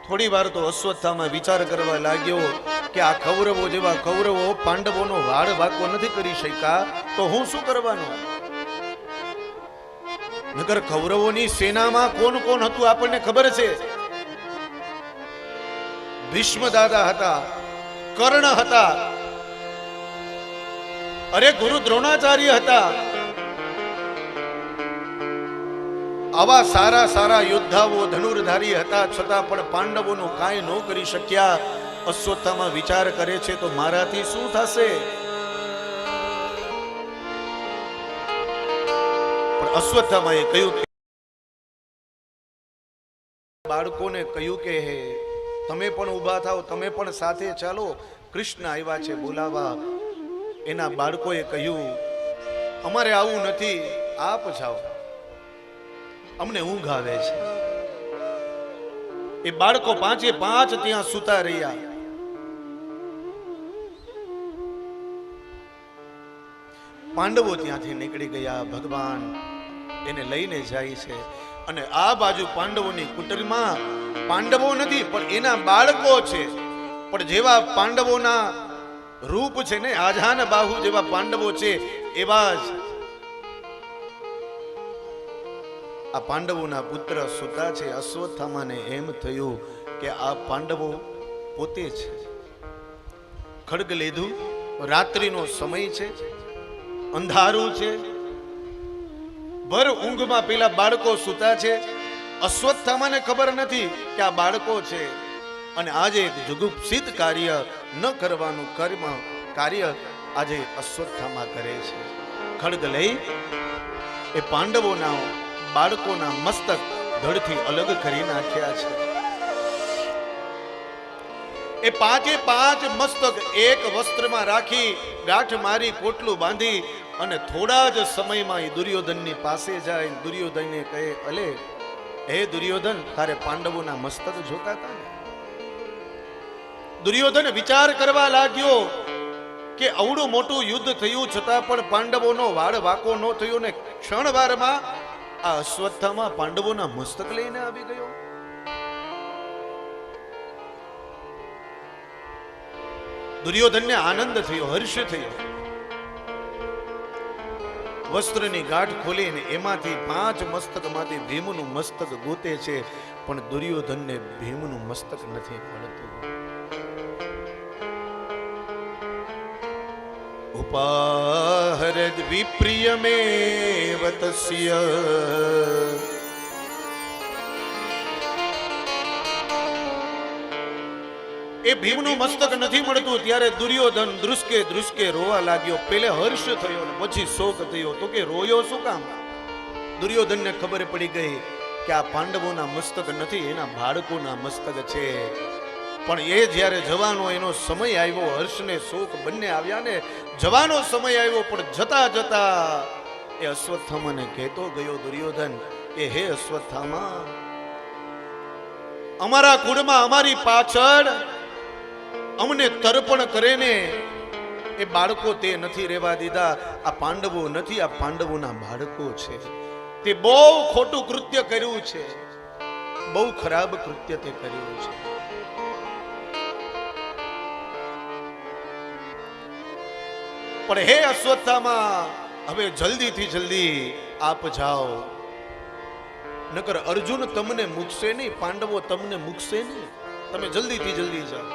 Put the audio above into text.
થોડી વાર તો અશ્વત્થામાં વિચાર કરવા લાગ્યો કે આ કૌરવો જેવા કૌરવો પાંડવોનો વાળ વાકો નથી કરી શક્યા તો હું શું કરવાનો? નગર કૌરવોની સેનામાં કોણ કોણ હતું આપણને ખબર છે. ભીષ્મ દાદા હતા, કર્ણ હતા, અરે ગુરુ દ્રોણાચાર્ય હતા. આવા સારા સારા યોદ્ધાઓ ધનુર્ધારી હતા, છતાં પણ પાંડવોનું કાંઈ ન કરી શક્યા. અશ્વત્થામાં વિચાર કરે છે તો મારાથી શું થશે? પણ અશ્વત્થામાએ કહ્યું, બાળકોને કહ્યું કે હે તમે પણ ઊભા થાઓ, તમે પણ સાથે ચાલો, કૃષ્ણ આવ્યા છે બોલાવા. એના બાળકોએ કહ્યું અમારે આવું નથી, આપ જાઓ, અમને ઊંઘ આવે છે. એ બાળકો પાંચે પાંચ ત્યાં સૂતા રહ્યા. પાંડવો ત્યાંથી નીકળી ગયા. ભગવાન એને લઈને જાય છે અને આ બાજુ પાંડવોની કુટરમાં પાંડવો નથી પણ એના બાળકો છે. પણ જેવા પાંડવોના રૂપ છે ને, આજાન બાહુ જેવા પાંડવો છે, એવા જ આ પાંડવોના પુત્ર સુતા છે. અશ્વત્થામાને એમ થયું કે આ પાંડવો પોતે છે. ખડગ લીધું, રાત્રિનો સમય છે, અંધારું છે, ભર ઊંઘમાં પેલા બાળકો સુતા છે. અશ્વત્થામાને ખબર નથી કે આ બાળકો છે અને આજે એક જુગુપ્સિત કાર્ય ન કરવાનું કાર્ય આજે અશ્વત્થામા કરે છે. ખડગ લઈ એ પાંડવોના બાળકોના મસ્તક ધડથી અલગ કરી નાખ્યા છે. એ પાંચે પાંચ મસ્તક એક વસ્ત્રમાં રાખી, ગાંઠ મારી, પોટલું બાંધી અને થોડા જ સમયમાં એ દુર્યોધનની પાસે જાય. દુર્યોધનને કહે, અલે હે દુર્યોધન, તારે પાંડવોના મસ્તક જોતા હતા ને? દુર્યોધન વિચાર કરવા લાગ્યો કે અવડું મોટું યુદ્ધ થયું છતાં પણ પાંડવોનો વાળ વાકો ન થયો ને ક્ષણવારમાં આ અશ્વત્થામા પાંડવોના મસ્તક લઈને આવી ગયો. દુર્યોધનને આનંદ થયો, હર્ષ થયો. વસ્ત્રની ગાંઠ ખોલીને એમાંથી પાંચ મસ્તકમાંથી ભીમનું મસ્તક ગોતે છે, પણ દુર્યોધનને ભીમનું મસ્તક નથી મળતું. ઉપાહરદ વિપ્રિયમેવ તસ્ય એ ભીમનું મસ્તક નથી મળતું ત્યારે દુર્યોધન ધ્રુસકે ધ્રુસકે રોવા લાગ્યો. પેલે હર્ષ થયો ને પછી શોક થયો. તો કે રોયો શું કામ? દુર્યોધનને ખબર પડી ગઈ કે આ પાંડવોના મસ્તક નથી, એના બાળકોના મસ્તક છે. પણ એ જ્યારે જવાનો એનો સમય આવ્યો, હર્ષ ને શોક બંને આવ્યા ને, જવાનો સમય આવ્યો, પણ જતા જતા એ અશ્વત્થામાને કહેતો ગયો દુર્યોધન કે હે અશ્વત્થામા, અમારા કુળમાં અમારી પાછળ અમને તર્પણ કરે ને એ બાળકો તે નથી રહેવા દીધા. આ પાંડવો નથી, આ પાંડવોના બાળકો છે. તે બહુ ખોટું કૃત્ય કર્યું છે, બહુ ખરાબ કૃત્ય તે કર્યું છે. પણ હે અશ્વત્થામા, હવે જલ્દીથી જલ્દી આપ જાઓ, નકર અર્જુન તમને મૂકશે નહીં, પાંડવો તમને મૂકશે નહીં. તમે જલ્દીથી જલ્દી જાઓ.